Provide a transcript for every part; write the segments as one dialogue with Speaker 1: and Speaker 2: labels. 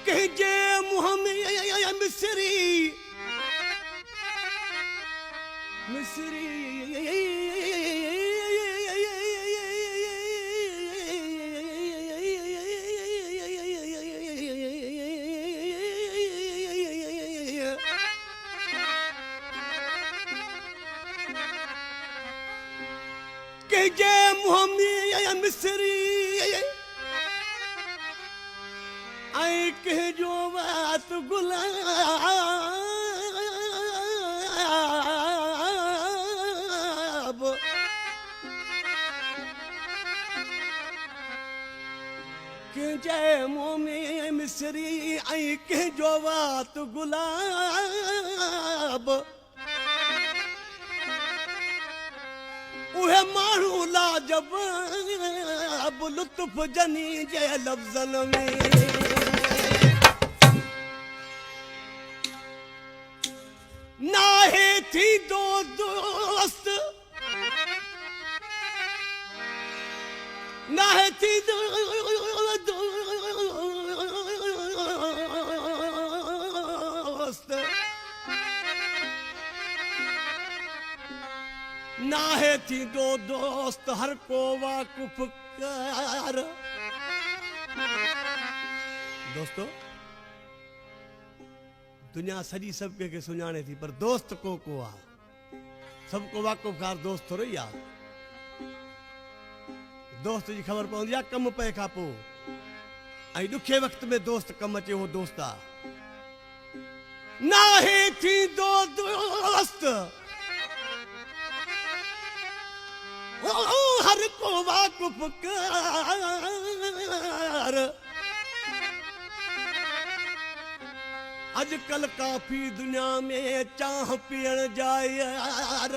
Speaker 1: कहिजे मुंह में मिसरी मिसरी कहिजे मुंह में मिसरी आई कहजो बात गुलाब कहिजे मुंह में मिसरी आई कहजो बात गुलाब उहे माण्हू लाजवाब लुत्फ जनी जे लफ्ज़न में नाहे थी दो दोस्त नाहे थी दोस्त नाहे थी दो दोस्त हर को वाकुफ कर दोस्तों दुनिया सजी सब के सुञाणे थी पर दोस्त को आ सबको वाकुफकार दोस्त थोड़ो ई आहे दोस्त जी खबर पवंदी आहे कम पए खां पोइ ऐं ॾुखे वक़्त में दोस्त कम अचे उहो दोस्त आहे नाहे थी दो दोस्त हर को वाकुफ कर आजकल काफी दुनिया में चाह पियण जा यार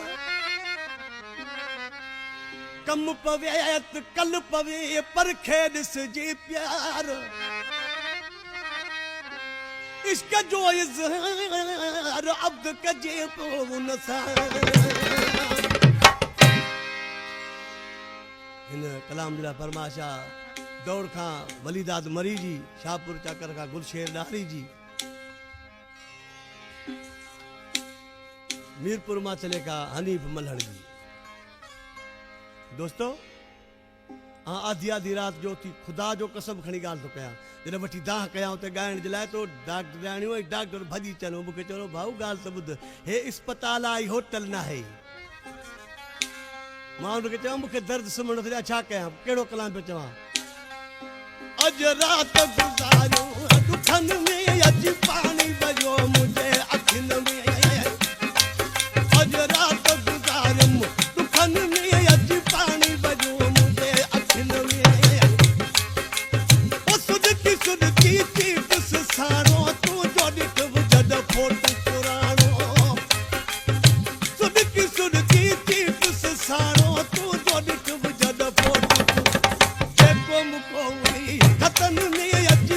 Speaker 1: कम पवे त कल पवे पर खेॾिस जी प्यार इश्क जो इज़हार अब्द कजे पोइ न सां इन कलाम जिला फरमाशा दौड़ खां वलीदाद मरी जी शाहपुर चाकर खां गुलशेर डारी जी मीरपुर माचले का हनीफ मल्हड़ जी दोस्तों आधी आधी रात जो थी खुदा जो कसम खणी गाल तो कया जने वठी दाह कया उते गायण जलाए तो डॉक्टर जाणियो डॉक्टर भजी चलो मुके चलो भाऊ गाल तो बुध हे अस्पताल आई होटल ना है मां उनके चवा मुके दर्द सुमण थे छा कया केड़ो कलाम पे चवा अज रात गुजारो दुखन में अज पानी बजो मुझे अखिन में खतन में अज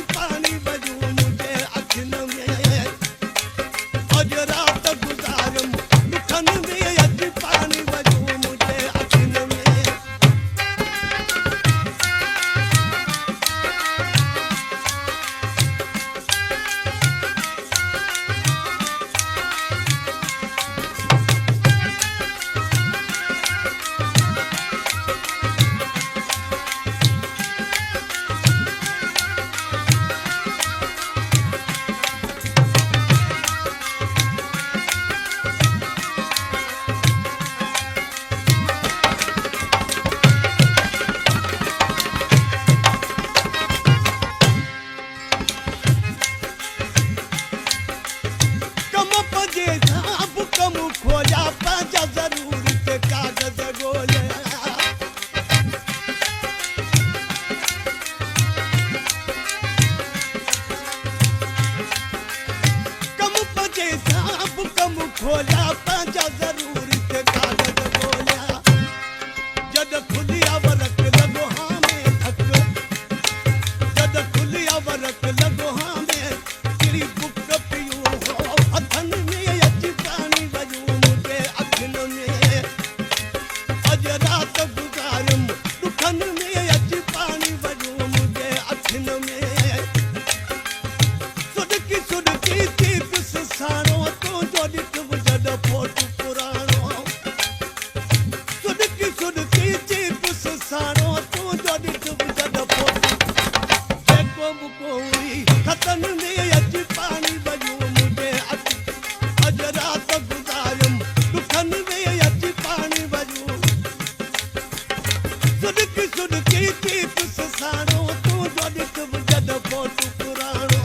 Speaker 1: कोई खतन में अच पानी बजो मुझे अजरा तो गुजारम दुखन में अच पानी बजो सुडकी चीप सारो तू जो दिख जद फोटू पुराणो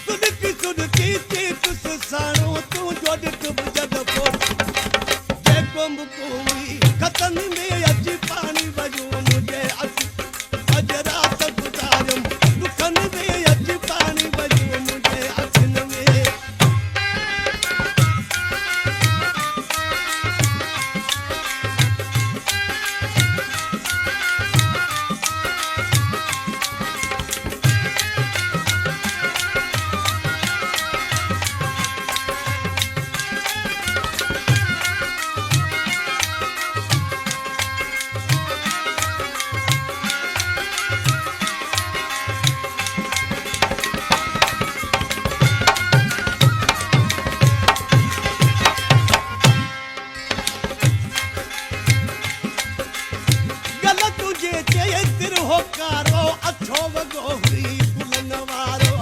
Speaker 1: सुडकी चीप सारो तू जो दिख जद फोटू जेको कोई खतन में अच पानी बजो मुझे अजरा तो गुजारम दुखन में अच पानी बजो मुझे अखन में होकारो अच्छो वगो हुई पुलन वारो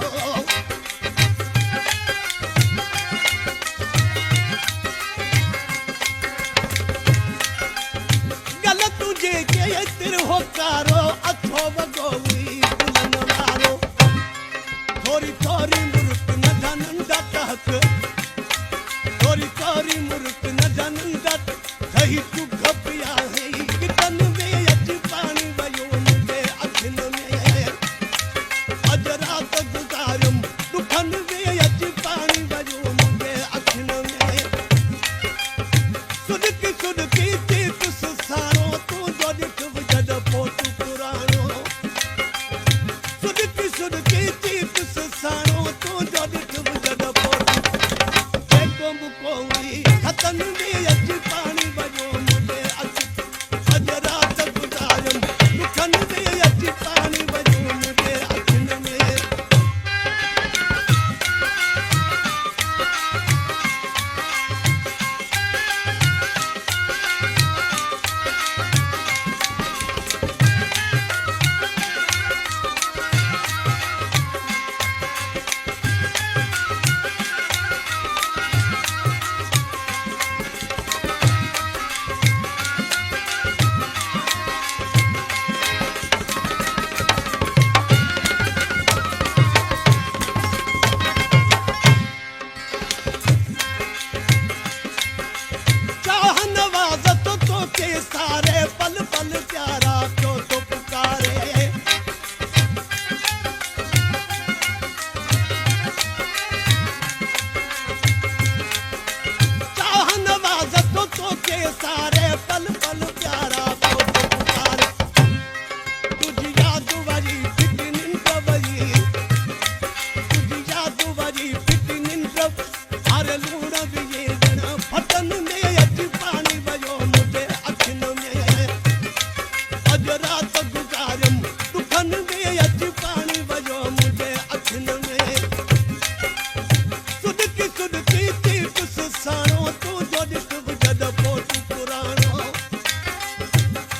Speaker 1: गल तुझे के तिर होकारो अच्छो वगो हुई पुलन वारो थोरी थोरी मुर्क न जानंदा तहक थोरी थोरी मुर्क न जानंदा सही तू घपिया है कितन में अच पानी बयो अजरा तो गुजारम दुखन में अच पानी बजो मुझे अखन में सुडकी चीप सारो तू जो दिख जद फोटू पुराणो सुडकी चीप सारो तू जो दिख जद फोटू जेको कोई खतन में अच पानी बजो मुझे अजरा तो गुजारम दुखन में अच पानी बजो मुझे अखन में के सारे पल पल प्यारा क्यों तो पुकारे चाह नवाजतों तो के सारे पल पल प्यारा क्यों तो पुकारे तुझी याद वरी फिट निंद्र वरी तुझी याद वरी फिट निंद्र अरे लूण भी ये गण फटन में अच पानी बजो मुझे अजरा तो गुजारम दुखन में अच पानी बजो मुझे अखन में सुडकी चीप सारो तू जो दिख जद फोटू पुराणो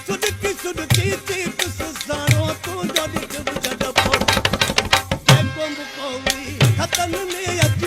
Speaker 1: सुडकी चीप सारो तू जो दिख जद फोटू जेको कोई खतन में अच